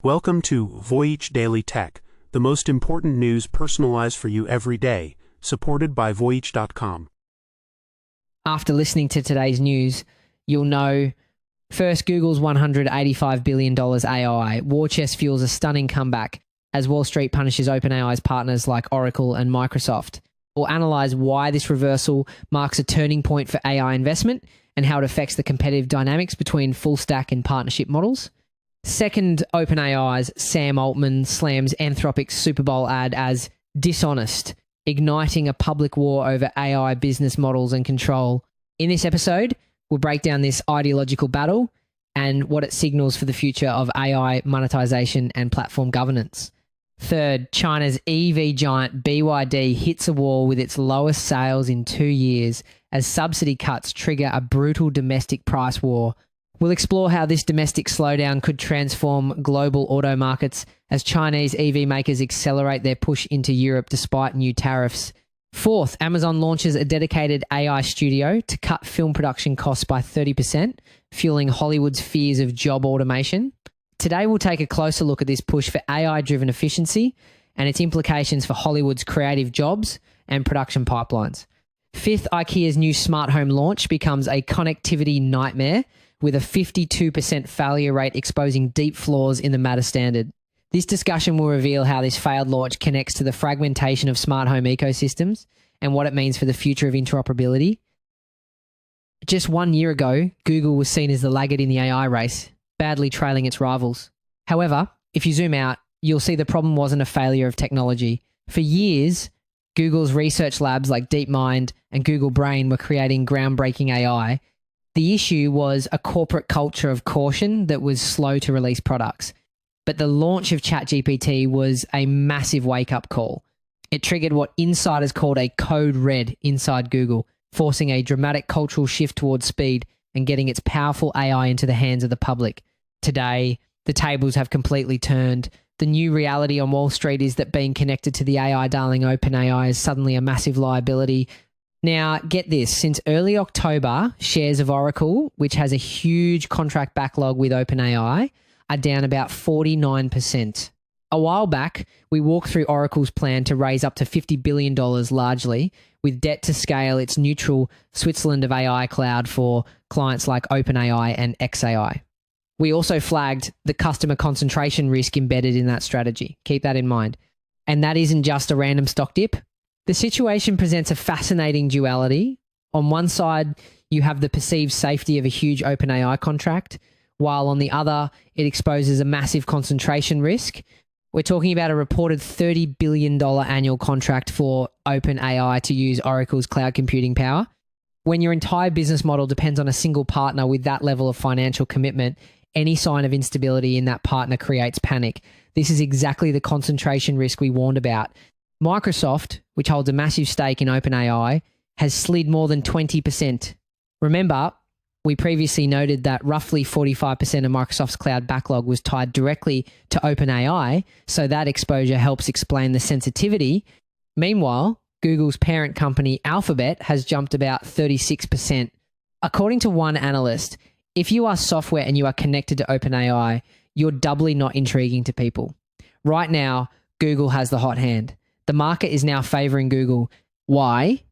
Welcome to Voyage Daily Tech, the most important news personalized for you every day, supported by Voyage.com. After listening to today's news, you'll know first, Google's $185 billion AI war chest fuels a stunning comeback as Wall Street punishes OpenAI's partners like Oracle and Microsoft. We'll analyze why this reversal marks a turning point for AI investment and how it affects the competitive dynamics between full stack and partnership models. Second, OpenAI's Sam Altman slams Anthropic's Super Bowl ad as dishonest, igniting a public war over AI business models and control. In this episode, we'll break down this ideological battle and what it signals for the future of AI monetization and platform governance. Third, China's EV giant BYD hits a wall with its lowest sales in 2 years as subsidy cuts trigger a brutal domestic price war. We'll explore how this domestic slowdown could transform global auto markets as Chinese EV makers accelerate their push into Europe despite new tariffs. Fourth, Amazon launches a dedicated AI studio to cut film production costs by 30%, fueling Hollywood's fears of job automation. Today, we'll take a closer look at this push for AI-driven efficiency and its implications for Hollywood's creative jobs and production pipelines. Fifth, Ikea's new smart home launch becomes a connectivity nightmare with a 52% failure rate exposing deep flaws in the Matter standard. This discussion will reveal how this failed launch connects to the fragmentation of smart home ecosystems and what it means for the future of interoperability. Just 1 year ago, Google was seen as the laggard in the AI race, badly trailing its rivals. However, if you zoom out, you'll see the problem wasn't a failure of technology. For years, Google's research labs like DeepMind and Google Brain were creating groundbreaking AI. The issue was a corporate culture of caution that was slow to release products. But the launch of ChatGPT was a massive wake-up call. It triggered what insiders called a code red inside Google, forcing a dramatic cultural shift towards speed and getting its powerful AI into the hands of the public. Today, the tables have completely turned. The new reality on Wall Street is that being connected to the AI darling OpenAI is suddenly a massive liability. Now, get this, since early October, shares of Oracle, which has a huge contract backlog with OpenAI, are down about 49%. A while back, we walked through Oracle's plan to raise up to $50 billion largely, with debt to scale its neutral Switzerland of AI cloud for clients like OpenAI and xAI. We also flagged the customer concentration risk embedded in that strategy. Keep that in mind. And that isn't just a random stock dip. The situation presents a fascinating duality. On one side, you have the perceived safety of a huge OpenAI contract, while on the other, it exposes a massive concentration risk. We're talking about a reported $30 billion annual contract for OpenAI to use Oracle's cloud computing power. When your entire business model depends on a single partner with that level of financial commitment, any sign of instability in that partner creates panic. This is exactly the concentration risk we warned about. Microsoft, which holds a massive stake in OpenAI, has slid more than 20%. Remember, we previously noted that roughly 45% of Microsoft's cloud backlog was tied directly to OpenAI, so that exposure helps explain the sensitivity. Meanwhile, Google's parent company Alphabet has jumped about 36%. According to one analyst, if you are software and you are connected to OpenAI, you're doubly not intriguing to people. Right now, Google has the hot hand. The market is now favoring Google. Why?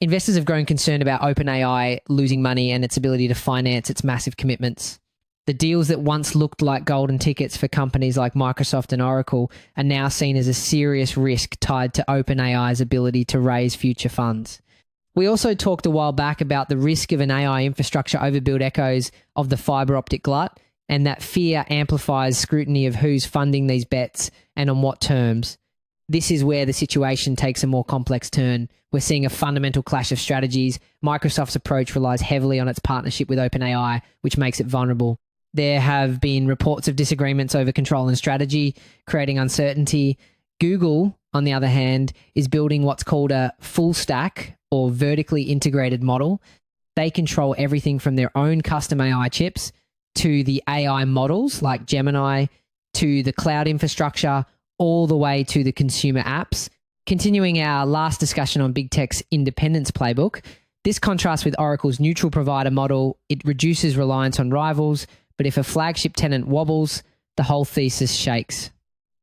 Investors have grown concerned about OpenAI losing money and its ability to finance its massive commitments. The deals that once looked like golden tickets for companies like Microsoft and Oracle are now seen as a serious risk tied to OpenAI's ability to raise future funds. We also talked a while back about the risk of an AI infrastructure overbuild echoes of the fiber optic glut, and that fear amplifies scrutiny of who's funding these bets and on what terms. This is where the situation takes a more complex turn. We're seeing a fundamental clash of strategies. Microsoft's approach relies heavily on its partnership with OpenAI, which makes it vulnerable. There have been reports of disagreements over control and strategy, creating uncertainty. Google, on the other hand, is building what's called a full stack or vertically integrated model. They control everything from their own custom AI chips to the AI models like Gemini, to the cloud infrastructure, all the way to the consumer apps. Continuing our last discussion on big tech's independence playbook, this contrasts with Oracle's neutral provider model. It reduces reliance on rivals, but if a flagship tenant wobbles, the whole thesis shakes.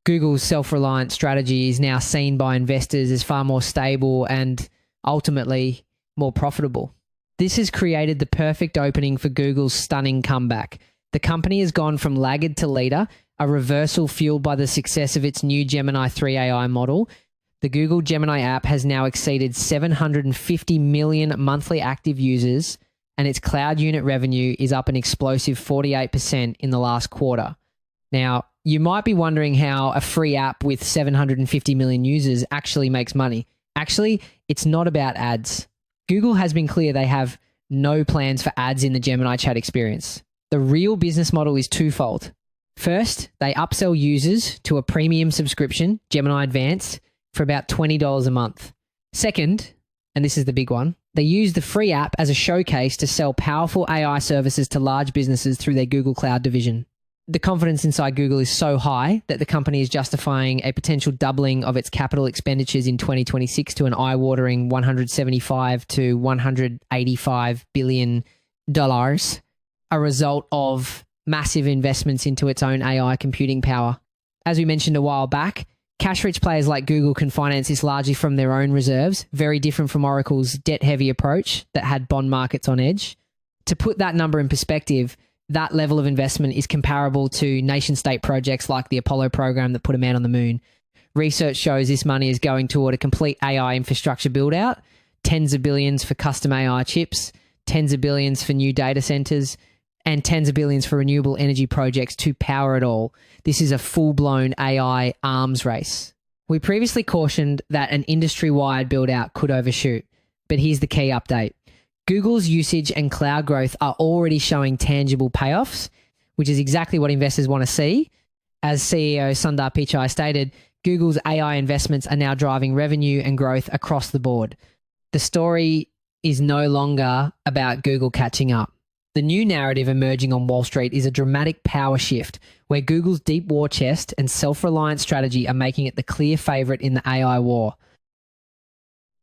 Google's self-reliant strategy is now seen by investors as far more stable and ultimately more profitable. This has created the perfect opening for Google's stunning comeback. The company has gone from laggard to leader, a reversal fueled by the success of its new Gemini 3 AI model. The Google Gemini app has now exceeded 750 million monthly active users, and its cloud unit revenue is up an explosive 48% in the last quarter. Now, you might be wondering how a free app with 750 million users actually makes money. Actually, it's not about ads. Google has been clear they have no plans for ads in the Gemini chat experience. The real business model is twofold. First, they upsell users to a premium subscription, Gemini Advanced, for about $20 a month. Second, and this is the big one, they use the free app as a showcase to sell powerful AI services to large businesses through their Google Cloud division. The confidence inside Google is so high that the company is justifying a potential doubling of its capital expenditures in 2026 to an eye-watering $175 to $185 billion, a result of massive investments into its own AI computing power. As we mentioned a while back, cash-rich players like Google can finance this largely from their own reserves, very different from Oracle's debt-heavy approach that had bond markets on edge. To put that number in perspective, that level of investment is comparable to nation-state projects like the Apollo program that put a man on the moon. Research shows this money is going toward a complete AI infrastructure build-out, tens of billions for custom AI chips, tens of billions for new data centers, and tens of billions for renewable energy projects to power it all. This is a full-blown AI arms race. We previously cautioned that an industry-wide build-out could overshoot, but here's the key update. Google's usage and cloud growth are already showing tangible payoffs, which is exactly what investors want to see. As CEO Sundar Pichai stated, Google's AI investments are now driving revenue and growth across the board. The story is no longer about Google catching up. The new narrative emerging on Wall Street is a dramatic power shift where Google's deep war chest and self-reliant strategy are making it the clear favorite in the AI war.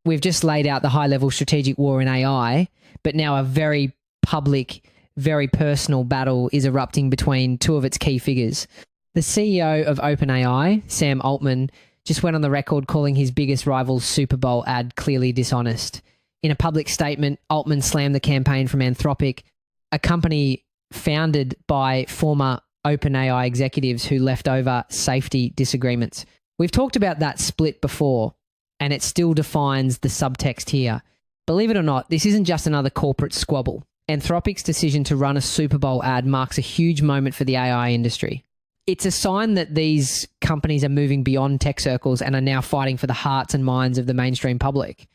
We've just laid out the high-level strategic war in AI, but now a very public, very personal battle is erupting between two of its key figures. The CEO of OpenAI, Sam Altman, just went on the record calling his biggest rival's Super Bowl ad clearly dishonest. In a public statement, Altman slammed the campaign from Anthropic, a company founded by former OpenAI executives who left over safety disagreements. We've talked about that split before, and it still defines the subtext here. Believe it or not, this isn't just another corporate squabble. Anthropic's decision to run a Super Bowl ad marks a huge moment for the AI industry. It's a sign that these companies are moving beyond tech circles and are now fighting for the hearts and minds of the mainstream public.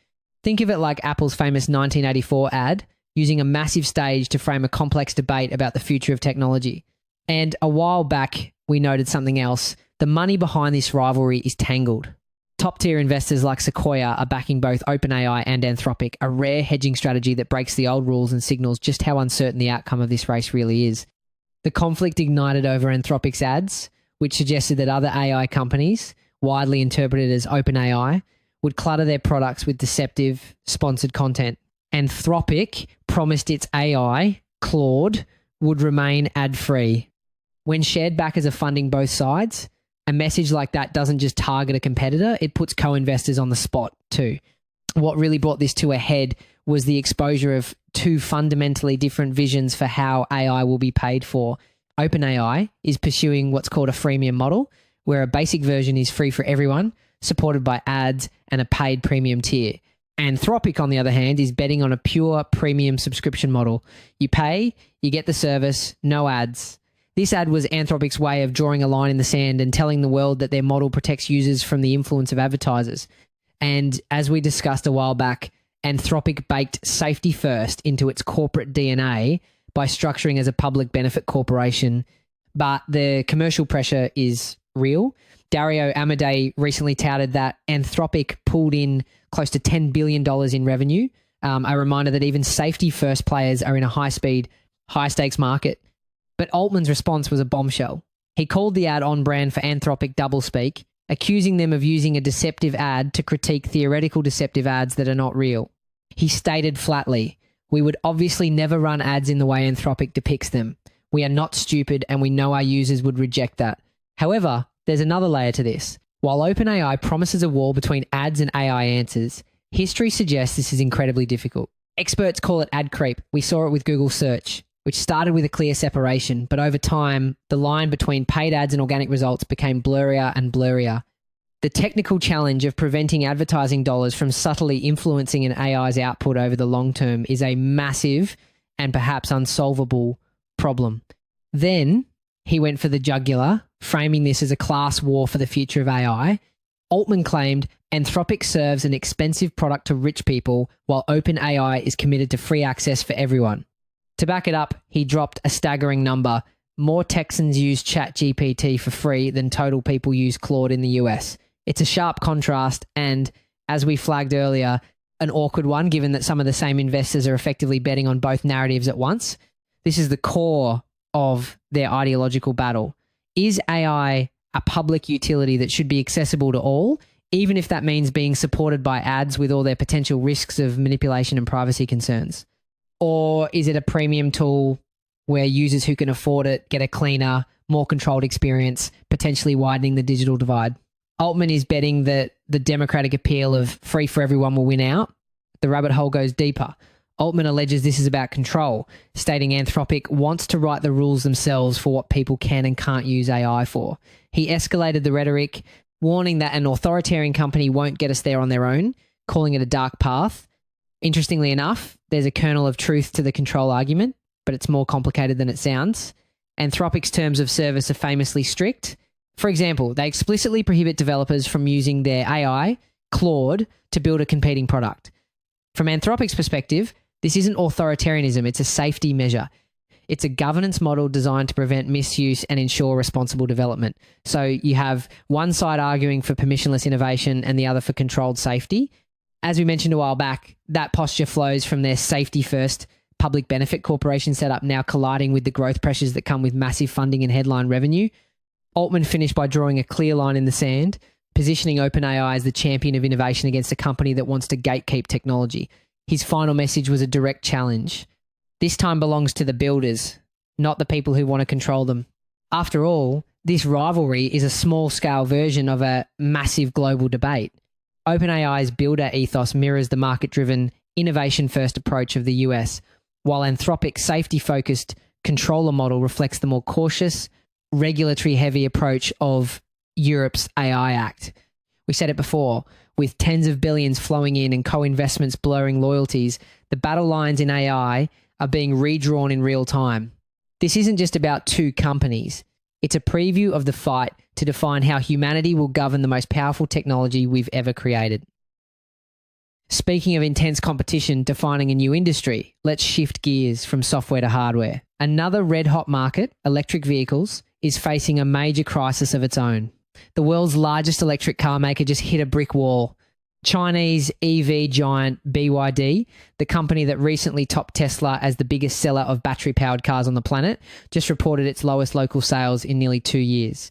Think of it like Apple's famous 1984 ad, using a massive stage to frame a complex debate about the future of technology. And a while back, we noted something else. The money behind this rivalry is tangled. Top-tier investors like Sequoia are backing both OpenAI and Anthropic, a rare hedging strategy that breaks the old rules and signals just how uncertain the outcome of this race really is. The conflict ignited over Anthropic's ads, which suggested that other AI companies, widely interpreted as OpenAI, would clutter their products with deceptive, sponsored content. Anthropic promised its AI, Claude, would remain ad-free. When shared back as a funding both sides, a message like that doesn't just target a competitor, it puts co-investors on the spot too. What really brought this to a head was the exposure of two fundamentally different visions for how AI will be paid for. OpenAI is pursuing what's called a freemium model, where a basic version is free for everyone, supported by ads and a paid premium tier. Anthropic, on the other hand, is betting on a pure premium subscription model. You pay, you get the service, no ads. This ad was Anthropic's way of drawing a line in the sand and telling the world that their model protects users from the influence of advertisers. And as we discussed a while back, Anthropic baked safety first into its corporate DNA by structuring as a public benefit corporation. But the commercial pressure is real. Dario Amodei recently touted that Anthropic pulled in close to $10 billion in revenue. A reminder that even safety-first players are in a high-speed, high-stakes market. But Altman's response was a bombshell. He called the ad on brand for Anthropic doublespeak, accusing them of using a deceptive ad to critique theoretical deceptive ads that are not real. He stated flatly, "We would obviously never run ads in the way Anthropic depicts them. We are not stupid, and we know our users would reject that. However, there's another layer to this. While OpenAI promises a wall between ads and AI answers, history suggests this is incredibly difficult. Experts call it ad creep. We saw it with Google Search, which started with a clear separation, but over time, the line between paid ads and organic results became blurrier and blurrier. The technical challenge of preventing advertising dollars from subtly influencing an AI's output over the long term is a massive and perhaps unsolvable problem. Then he went for the jugular, framing this as a class war for the future of AI. Altman claimed Anthropic serves an expensive product to rich people, while OpenAI is committed to free access for everyone. To back it up, he dropped a staggering number. More Texans use ChatGPT for free than total people use Claude in the US. It's a sharp contrast and, as we flagged earlier, an awkward one given that some of the same investors are effectively betting on both narratives at once. This is the core of their ideological battle. Is AI a public utility that should be accessible to all, even if that means being supported by ads with all their potential risks of manipulation and privacy concerns? Or is it a premium tool where users who can afford it get a cleaner, more controlled experience, potentially widening the digital divide? Altman is betting that the democratic appeal of free for everyone will win out. The rabbit hole goes deeper. Altman alleges this is about control, stating Anthropic wants to write the rules themselves for what people can and can't use AI for. He escalated the rhetoric, warning that an authoritarian company won't get us there on their own, calling it a dark path. Interestingly enough, there's a kernel of truth to the control argument, but it's more complicated than it sounds. Anthropic's terms of service are famously strict. For example, they explicitly prohibit developers from using their AI, Claude, to build a competing product. From Anthropic's perspective, this isn't authoritarianism, it's a safety measure. It's a governance model designed to prevent misuse and ensure responsible development. So you have one side arguing for permissionless innovation and the other for controlled safety. As we mentioned a while back, that posture flows from their safety-first public benefit corporation setup now colliding with the growth pressures that come with massive funding and headline revenue. Altman finished by drawing a clear line in the sand, positioning OpenAI as the champion of innovation against a company that wants to gatekeep technology. His final message was a direct challenge. This time belongs to the builders, not the people who want to control them. After all, this rivalry is a small-scale version of a massive global debate. OpenAI's builder ethos mirrors the market-driven, innovation-first approach of the US, while Anthropic's safety-focused controller model reflects the more cautious, regulatory-heavy approach of Europe's AI Act. We said it before, with tens of billions flowing in and co-investments blurring loyalties, the battle lines in AI are being redrawn in real time. This isn't just about two companies. It's a preview of the fight to define how humanity will govern the most powerful technology we've ever created. Speaking of intense competition defining a new industry, let's shift gears from software to hardware. Another red-hot market, electric vehicles, is facing a major crisis of its own. The world's largest electric car maker just hit a brick wall. Chinese EV giant BYD, the company that recently topped Tesla as the biggest seller of battery-powered cars on the planet, just reported its lowest local sales in nearly 2 years.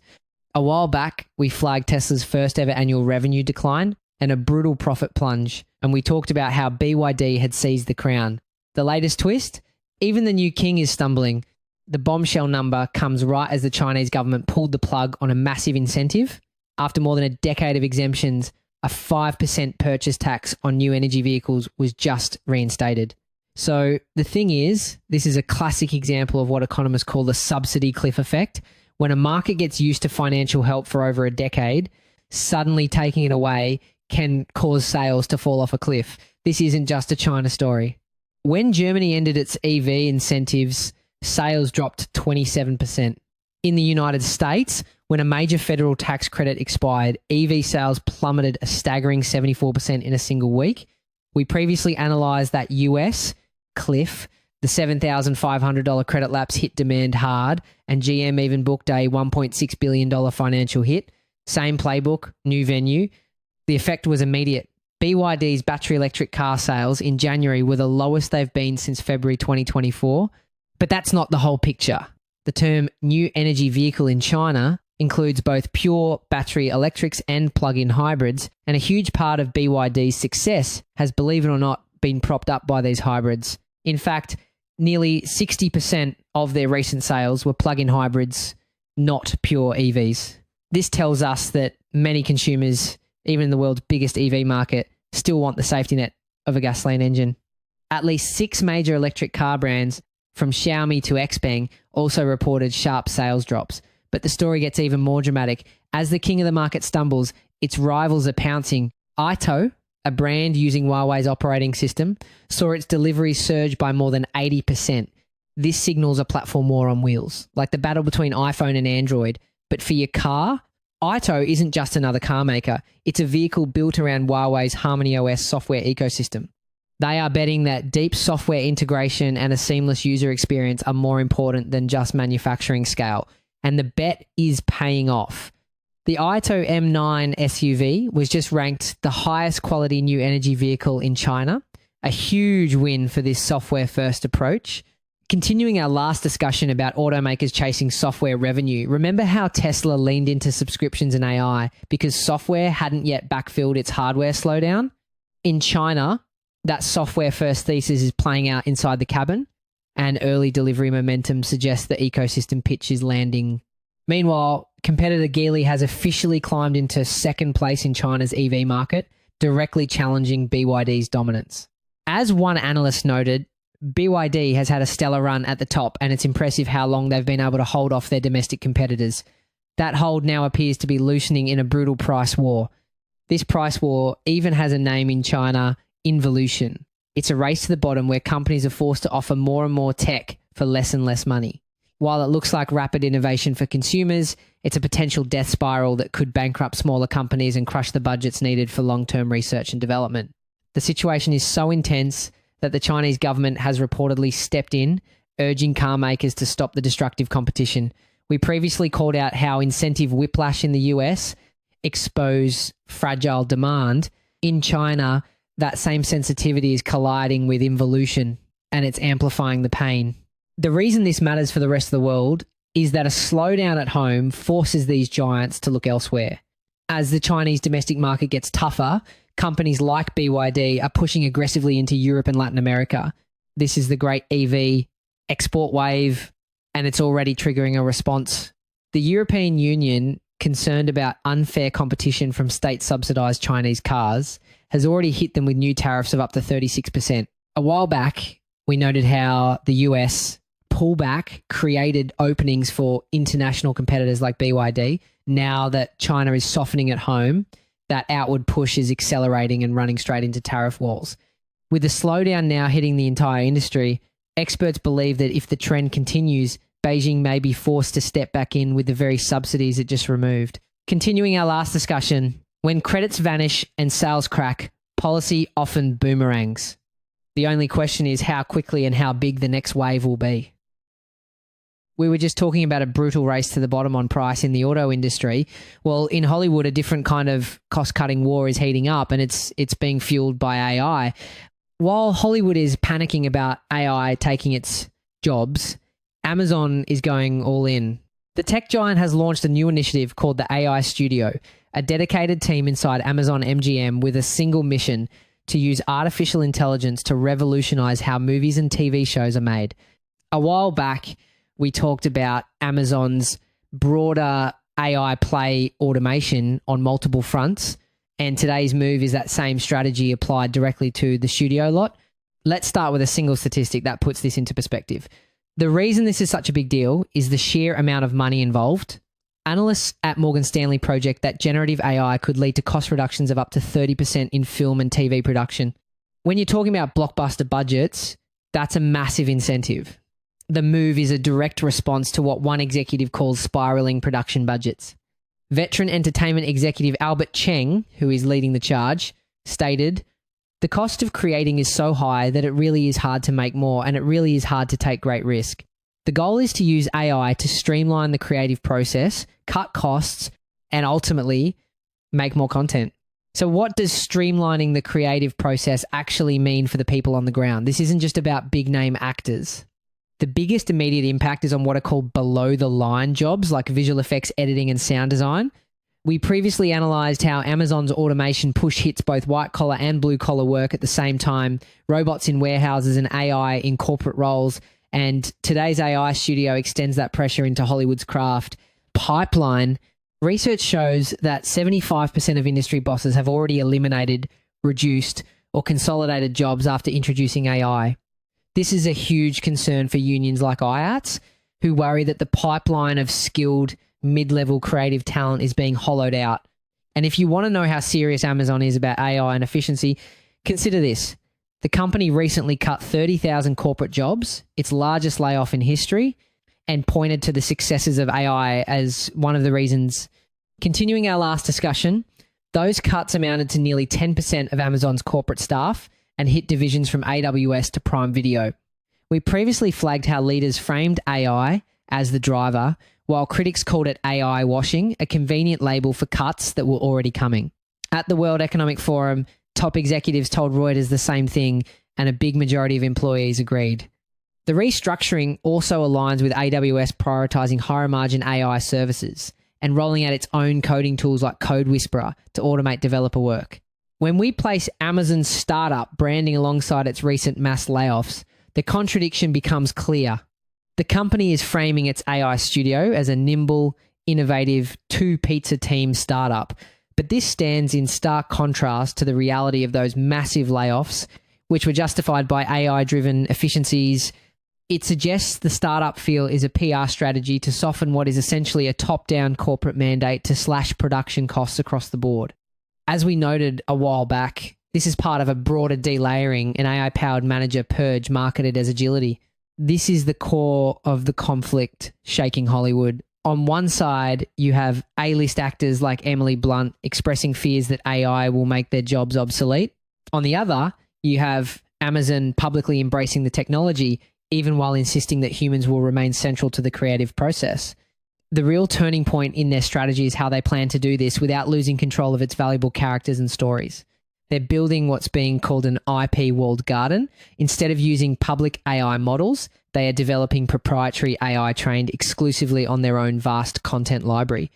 A while back, we flagged Tesla's first ever annual revenue decline and a brutal profit plunge, and we talked about how BYD had seized the crown. The latest twist? Even the new king is stumbling. The bombshell number comes right as the Chinese government pulled the plug on a massive incentive. After more than a decade of exemptions, a 5% purchase tax on new energy vehicles was just reinstated. So the thing is, this is a classic example of what economists call the subsidy cliff effect. When a market gets used to financial help for over a decade, suddenly taking it away can cause sales to fall off a cliff. This isn't just a China story. When Germany ended its EV incentives, sales dropped 27%. In the United States, when a major federal tax credit expired, EV sales plummeted a staggering 74% in a single week. We previously analysed that US cliff. The $7,500 credit lapse hit demand hard, and GM even booked a $1.6 billion financial hit. Same playbook, new venue. The effect was immediate. BYD's battery electric car sales in January were the lowest they've been since February 2024. But that's not the whole picture. The term new energy vehicle in China includes both pure battery electrics and plug-in hybrids, and a huge part of BYD's success has, believe it or not, been propped up by these hybrids. In fact, nearly 60% of their recent sales were plug-in hybrids, not pure EVs. This tells us that many consumers, even in the world's biggest EV market, still want the safety net of a gasoline engine. At least 6 major electric car brands, from Xiaomi to XPeng, also reported sharp sales drops. But the story gets even more dramatic. As the king of the market stumbles, its rivals are pouncing. Aito, a brand using Huawei's operating system, saw its deliveries surge by more than 80%. This signals a platform war on wheels, like the battle between iPhone and Android. But for your car, Aito isn't just another car maker. It's a vehicle built around Huawei's HarmonyOS software ecosystem. They are betting that deep software integration and a seamless user experience are more important than just manufacturing scale. And the bet is paying off. The Aito M9 SUV was just ranked the highest quality new energy vehicle in China, a huge win for this software-first approach. Continuing our last discussion about automakers chasing software revenue, remember how Tesla leaned into subscriptions and AI because software hadn't yet backfilled its hardware slowdown? In China, that software-first thesis is playing out inside the cabin, and early delivery momentum suggests the ecosystem pitch is landing. Meanwhile, competitor Geely has officially climbed into second place in China's EV market, directly challenging BYD's dominance. As one analyst noted, BYD has had a stellar run at the top, and it's impressive how long they've been able to hold off their domestic competitors. That hold now appears to be loosening in a brutal price war. This price war even has a name in China: involution. It's a race to the bottom where companies are forced to offer more and more tech for less and less money. While it looks like rapid innovation for consumers, it's a potential death spiral that could bankrupt smaller companies and crush the budgets needed for long-term research and development. The situation is so intense that the Chinese government has reportedly stepped in, urging car makers to stop the destructive competition. We previously called out how incentive whiplash in the US expose fragile demand. In China, that same sensitivity is colliding with involution, and it's amplifying the pain. The reason this matters for the rest of the world is that a slowdown at home forces these giants to look elsewhere. As the Chinese domestic market gets tougher, companies like BYD are pushing aggressively into Europe and Latin America. This is the great EV export wave, and it's already triggering a response. The European Union, concerned about unfair competition from state-subsidized Chinese cars, has already hit them with new tariffs of up to 36%. A while back, we noted how the US pullback created openings for international competitors like BYD. Now that China is softening at home, that outward push is accelerating and running straight into tariff walls. With the slowdown now hitting the entire industry, experts believe that if the trend continues, Beijing may be forced to step back in with the very subsidies it just removed. Continuing our last discussion, when credits vanish and sales crack, policy often boomerangs. The only question is how quickly and how big the next wave will be. We were just talking about a brutal race to the bottom on price in the auto industry. Well, in Hollywood, a different kind of cost-cutting war is heating up, and it's being fueled by AI. While Hollywood is panicking about AI taking its jobs, Amazon is going all in. The tech giant has launched a new initiative called the AI Studio, a dedicated team inside Amazon MGM with a single mission to use artificial intelligence to revolutionize how movies and TV shows are made. A while back, we talked about Amazon's broader AI play automation on multiple fronts, and today's move is that same strategy applied directly to the studio lot. Let's start with a single statistic that puts this into perspective. The reason this is such a big deal is the sheer amount of money involved. Analysts at Morgan Stanley project that generative AI could lead to cost reductions of up to 30% in film and TV production. When you're talking about blockbuster budgets, that's a massive incentive. The move is a direct response to what one executive calls spiraling production budgets. Veteran entertainment executive Albert Cheng, who is leading the charge, stated, "The cost of creating is so high that it really is hard to make more, and it really is hard to take great risk. The goal is to use AI to streamline the creative process, cut costs, and ultimately make more content." So what does streamlining the creative process actually mean for the people on the ground? This isn't just about big name actors. The biggest immediate impact is on what are called below the line jobs like visual effects editing and sound design. We previously analysed how Amazon's automation push hits both white-collar and blue-collar work at the same time, robots in warehouses and AI in corporate roles, and today's AI studio extends that pressure into Hollywood's craft. Pipeline. Research shows that 75% of industry bosses have already eliminated, reduced, or consolidated jobs after introducing AI. This is a huge concern for unions like IATS, who worry that the pipeline of skilled mid-level creative talent is being hollowed out. And if you want to know how serious Amazon is about AI and efficiency, consider this. The company recently cut 30,000 corporate jobs, its largest layoff in history, and pointed to the successes of AI as one of the reasons. Continuing our last discussion, those cuts amounted to nearly 10% of Amazon's corporate staff and hit divisions from AWS to Prime Video. We previously flagged how leaders framed AI as the driver, while critics called it AI washing, a convenient label for cuts that were already coming. At the World Economic Forum, top executives told Reuters the same thing, and a big majority of employees agreed. The restructuring also aligns with AWS prioritizing higher margin AI services and rolling out its own coding tools like Code Whisperer to automate developer work. When we place Amazon's startup branding alongside its recent mass layoffs, the contradiction becomes clear. The company is framing its AI studio as a nimble, innovative, two-pizza team startup, but this stands in stark contrast to the reality of those massive layoffs, which were justified by AI-driven efficiencies. It suggests the startup feel is a PR strategy to soften what is essentially a top-down corporate mandate to slash production costs across the board. As we noted a while back, this is part of a broader delayering and AI-powered manager purge marketed as agility. This is the core of the conflict shaking Hollywood. On one side, you have A-list actors like Emily Blunt expressing fears that AI will make their jobs obsolete. On the other, you have Amazon publicly embracing the technology, even while insisting that humans will remain central to the creative process. The real turning point in their strategy is how they plan to do this without losing control of its valuable characters and stories. They're building what's being called an IP walled garden. Instead of using public AI models, they are developing proprietary AI trained exclusively on their own vast content library.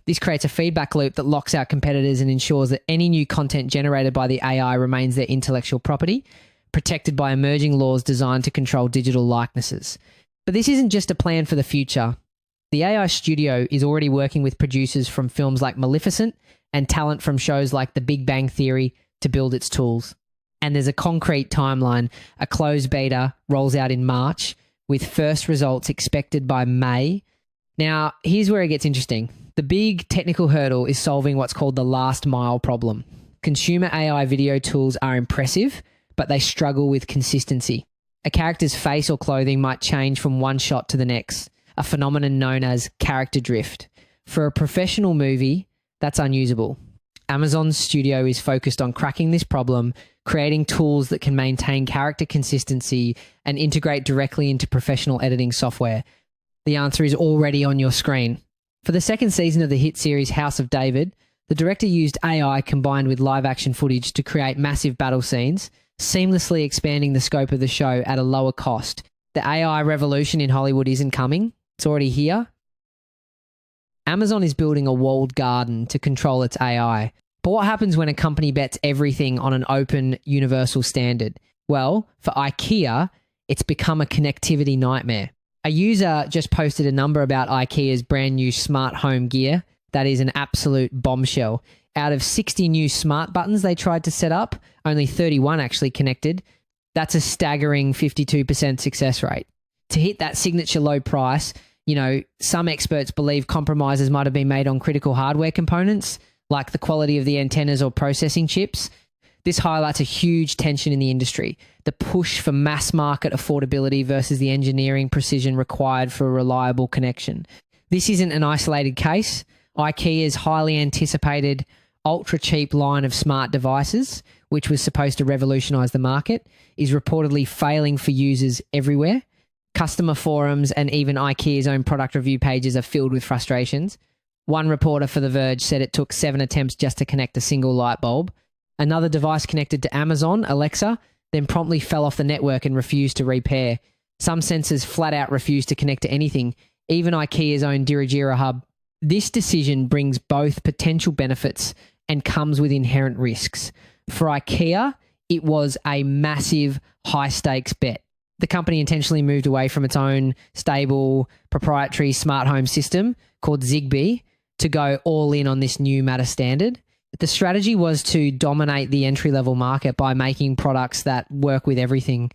This creates a feedback loop that locks out competitors and ensures that any new content generated by the AI remains their intellectual property, protected by emerging laws designed to control digital likenesses. But this isn't just a plan for the future. The AI studio is already working with producers from films like Maleficent and talent from shows like The Big Bang Theory to build its tools. And there's a concrete timeline. A closed beta rolls out in March, with first results expected by May. Now, here's where it gets interesting. The big technical hurdle is solving what's called the last mile problem. Consumer AI video tools are impressive, but they struggle with consistency. A character's face or clothing might change from one shot to the next, a phenomenon known as character drift. For a professional movie, that's unusable. Amazon's studio is focused on cracking this problem, creating tools that can maintain character consistency and integrate directly into professional editing software. The answer is already on your screen. For the second season of the hit series House of David, the director used AI combined with live action footage to create massive battle scenes, seamlessly expanding the scope of the show at a lower cost. The AI revolution in Hollywood isn't coming. It's already here. Amazon is building a walled garden to control its AI. But what happens when a company bets everything on an open, universal standard? Well, for Ikea, it's become a connectivity nightmare. A user just posted a number about Ikea's brand new smart home gear. That is an absolute bombshell. Out of 60 new smart buttons they tried to set up, only 31 actually connected. That's a staggering 52% success rate. To hit that signature low price, some experts believe compromises might have been made on critical hardware components, like the quality of the antennas or processing chips. This highlights a huge tension in the industry, the push for mass market affordability versus the engineering precision required for a reliable connection. This isn't an isolated case. IKEA's highly anticipated ultra-cheap line of smart devices, which was supposed to revolutionize the market, is reportedly failing for users everywhere. Customer forums and even IKEA's own product review pages are filled with frustrations. One reporter for The Verge said it took 7 attempts just to connect a single light bulb. Another device connected to Amazon, Alexa, then promptly fell off the network and refused to repair. Some sensors flat out refused to connect to anything, even IKEA's own Dirigira hub. This decision brings both potential benefits and comes with inherent risks. For IKEA, it was a massive high-stakes bet. The company intentionally moved away from its own stable, proprietary smart home system called Zigbee to go all in on this new Matter standard. The strategy was to dominate the entry-level market by making products that work with everything.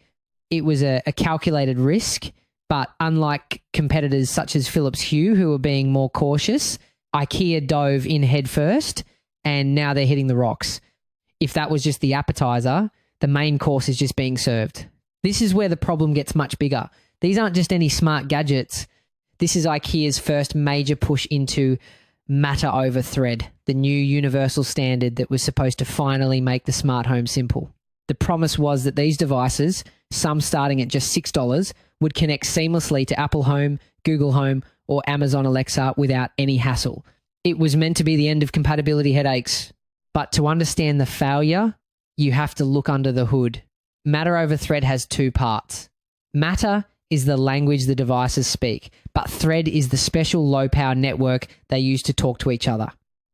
It was a calculated risk, but unlike competitors such as Philips Hue, who were being more cautious, IKEA dove in headfirst, and now they're hitting the rocks. If that was just the appetizer, the main course is just being served. This is where the problem gets much bigger. These aren't just any smart gadgets. This is IKEA's first major push into Matter over Thread, the new universal standard that was supposed to finally make the smart home simple. The promise was that these devices, some starting at just $6, would connect seamlessly to Apple Home, Google Home, or Amazon Alexa without any hassle. It was meant to be the end of compatibility headaches. But to understand the failure, you have to look under the hood. Matter over Thread has two parts. Matter is the language the devices speak, but Thread is the special low-power network they use to talk to each other.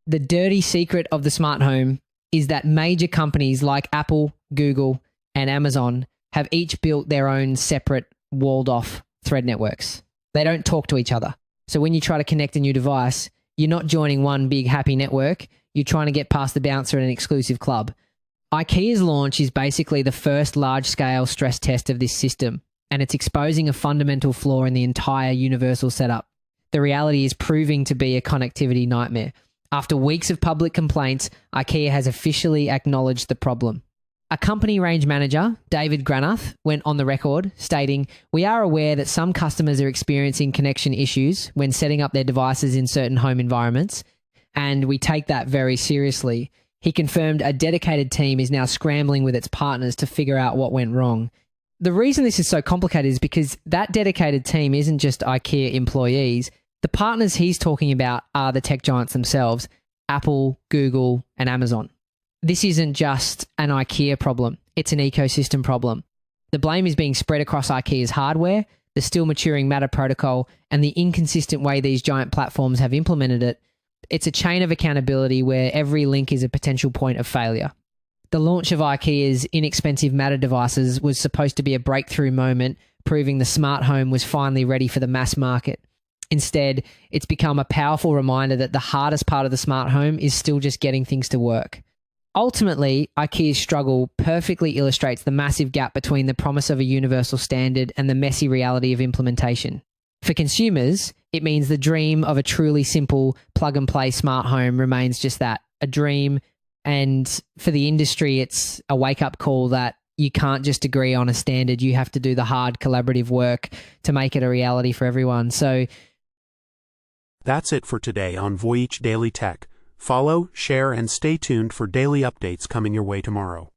The dirty secret of the smart home is that major companies like Apple, Google, and Amazon have each built their own separate walled-off Thread networks. They don't talk to each other. So when you try to connect a new device, you're not joining one big happy network, you're trying to get past the bouncer in an exclusive club. IKEA's launch is basically the first large-scale stress test of this system, and it's exposing a fundamental flaw in the entire universal setup. The reality is proving to be a connectivity nightmare. After weeks of public complaints, IKEA has officially acknowledged the problem. A company range manager, David Granath, went on the record stating, "We are aware that some customers are experiencing connection issues when setting up their devices in certain home environments, and we take that very seriously." He confirmed a dedicated team is now scrambling with its partners to figure out what went wrong. The reason this is so complicated is because that dedicated team isn't just IKEA employees. The partners he's talking about are the tech giants themselves, Apple, Google, and Amazon. This isn't just an IKEA problem, it's an ecosystem problem. The blame is being spread across IKEA's hardware, the still maturing Matter protocol, and the inconsistent way these giant platforms have implemented it. It's a chain of accountability where every link is a potential point of failure. The launch of IKEA's inexpensive Matter devices was supposed to be a breakthrough moment, proving the smart home was finally ready for the mass market. Instead, it's become a powerful reminder that the hardest part of the smart home is still just getting things to work. Ultimately, IKEA's struggle perfectly illustrates the massive gap between the promise of a universal standard and the messy reality of implementation. For consumers, it means the dream of a truly simple plug-and-play smart home remains just that, a dream. And for the industry, it's a wake-up call that you can't just agree on a standard. You have to do the hard collaborative work to make it a reality for everyone. So that's it for today on Voyage Daily Tech. Follow, share, and stay tuned for daily updates coming your way tomorrow.